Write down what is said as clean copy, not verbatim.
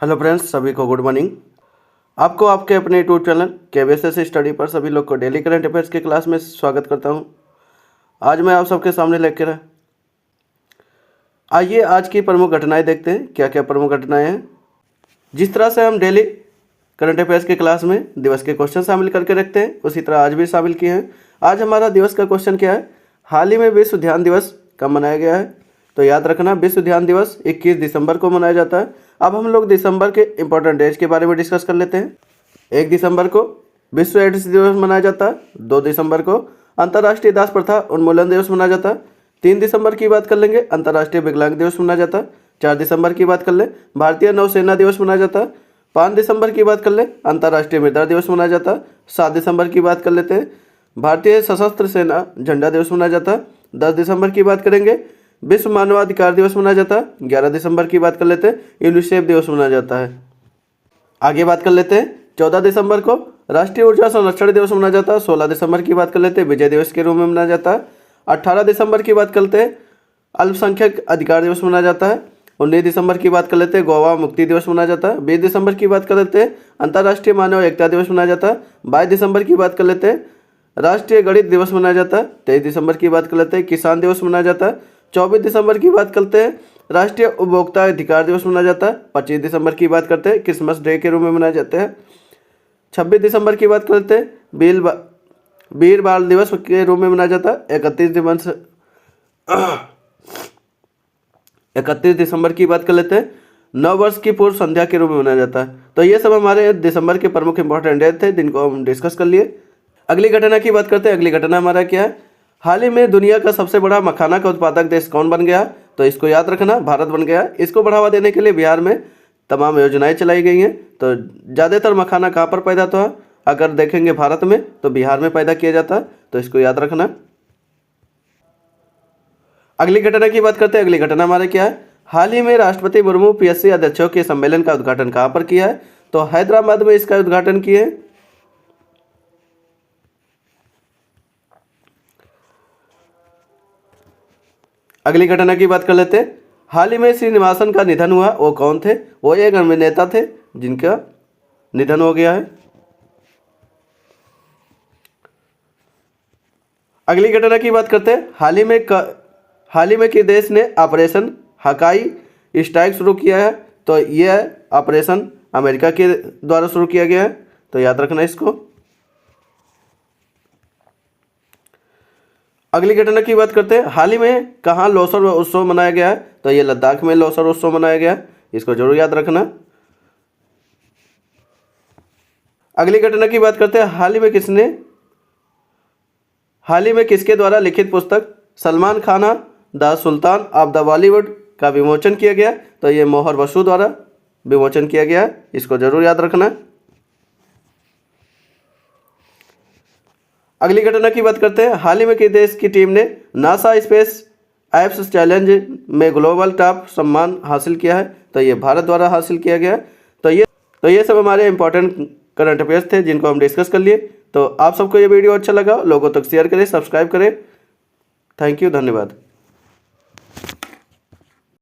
Hello friends, सभी को good morning. आपको आपके अपने यूट्यूब चैनल KBSS स्टडी पर सभी लोग को डेली करंट अफेयर्स के क्लास में स्वागत करता हूं। आज मैं आप सबके सामने लेकर आइए आज की प्रमुख घटनाएं देखते हैं। क्या क्या प्रमुख घटनाएं हैं। जिस तरह से हम डेली करंट अफेयर्स के क्लास में दिवस के क्वेश्चन शामिल करके रखते हैं, उसी तरह आज भी शामिल किए हैं। आज हमारा दिवस का क्वेश्चन क्या है, हाल ही में विश्व ध्यान दिवस कब मनाया गया है। तो याद रखना, विश्व ध्यान दिवस 21 दिसंबर को मनाया जाता है। अब हम लोग दिसंबर के इंपॉर्टेंट डेज के बारे में डिस्कस कर लेते हैं। 1 दिसंबर को विश्व एड्स दिवस मनाया जाता है। 2 दिसंबर को अंतर्राष्ट्रीय दास प्रथा उन्मूलन दिवस मनाया जाता है। 3 दिसंबर की बात कर लेंगे, अंतर्राष्ट्रीय विकलांग दिवस मनाया जाता है। 4 दिसंबर की बात कर ले, भारतीय नौसेना दिवस मनाया जाता है। 5 दिसंबर की बात कर ले, अंतर्राष्ट्रीय मृदा दिवस मनाया जाता है। 7 दिसंबर की बात कर लेते हैं, भारतीय सशस्त्र सेना झंडा दिवस मनाया जाता है। 10 दिसंबर की बात करेंगे, विश्व मानवाधिकार दिवस मनाया जाता है। 11 दिसंबर की बात कर लेते हैं, यूनिसेफ दिवस मनाया जाता है। आगे बात कर लेते हैं, 14 दिसंबर को राष्ट्रीय ऊर्जा संरक्षण दिवस मनाया जाता है। 16 दिसंबर की बात कर लेते हैं, विजय दिवस के रूप में मनाया जाता है। 18 दिसंबर की बात करते हैं, अल्पसंख्यक अधिकार दिवस मनाया जाता है। 19 दिसंबर की बात कर लेते हैं, गोवा मुक्ति दिवस मनाया जाता है। 20 दिसंबर की बात कर लेते हैं, अंतर्राष्ट्रीय मानव एकता दिवस मनाया जाता है। 22 दिसंबर की बात कर लेते हैं, राष्ट्रीय गणित दिवस मनाया जाता है। 23 दिसंबर की बात कर लेते हैं, किसान दिवस मनाया जाता है। 24 दिसंबर की बात करते हैं, राष्ट्रीय उपभोक्ता अधिकार दिवस मनाया जाता है। 25 दिसंबर की बात करते हैं, क्रिसमस डे के रूप में मनाए जाते हैं। 26 दिसंबर की बात करते हैं, वीर बाल दिवस के रूप में मनाया जाता है। 31 दिसंबर की बात कर लेते हैं, नव वर्ष की पूर्व संध्या के रूप में मनाया जाता है। तो ये सब हमारे दिसंबर के प्रमुख इंपॉर्टेंट डेट थे, जिनको हम डिस्कस कर लिए। अगली घटना की बात करते हैं। अगली घटना हमारा क्या है, हाल ही में दुनिया का सबसे बड़ा मखाना का उत्पादक देश कौन बन गया। तो इसको याद रखना, भारत बन गया। इसको बढ़ावा देने के लिए बिहार में तमाम योजनाएं चलाई गई हैं। तो ज़्यादातर मखाना कहाँ पर पैदा होता है, अगर देखेंगे भारत में, तो बिहार में पैदा किया जाता है। तो इसको याद रखना। अगली घटना की बात करते हैं। अगली घटना हमारे क्या है, हाल ही में राष्ट्रपति मुर्मू PSC अध्यक्षों के सम्मेलन का उद्घाटन कहाँ पर किया है। तो हैदराबाद में इसका उद्घाटन किए। अगली घटना की बात कर लेते हैं, हाल ही में श्रीनिवासन का निधन हुआ। वो कौन थे, वो एक अभिनेता थे जिनका निधन हो गया है। अगली घटना की बात करते हैं, हाल ही में किस देश ने ऑपरेशन हकाई स्ट्राइक शुरू किया है। तो यह ऑपरेशन अमेरिका के द्वारा शुरू किया गया है। तो याद रखना इसको। अगली घटना की बात करते हैं, हाल ही में कहाँ लोसर उत्सव मनाया गया है। तो ये लद्दाख में लोसर उत्सव मनाया गया है। इसको जरूर याद रखना। अगली घटना की बात करते हैं, हाल ही में किसके द्वारा लिखित पुस्तक Salman Khan the sultan of the Bollywood का विमोचन किया गया। तो ये मोहर बसु द्वारा विमोचन किया गया। इसको जरूर याद रखना। अगली घटना की बात करते हैं, हाल ही में किस देश की टीम ने नासा स्पेस एप्स चैलेंज में ग्लोबल टॉप सम्मान हासिल किया है। तो ये भारत द्वारा हासिल किया गया। तो ये सब हमारे इंपॉर्टेंट करंट अफेयर्स थे, जिनको हम डिस्कस कर लिए। तो आप सबको ये वीडियो अच्छा लगा, लोगों तक शेयर करें, सब्सक्राइब करें। थैंक यू, धन्यवाद।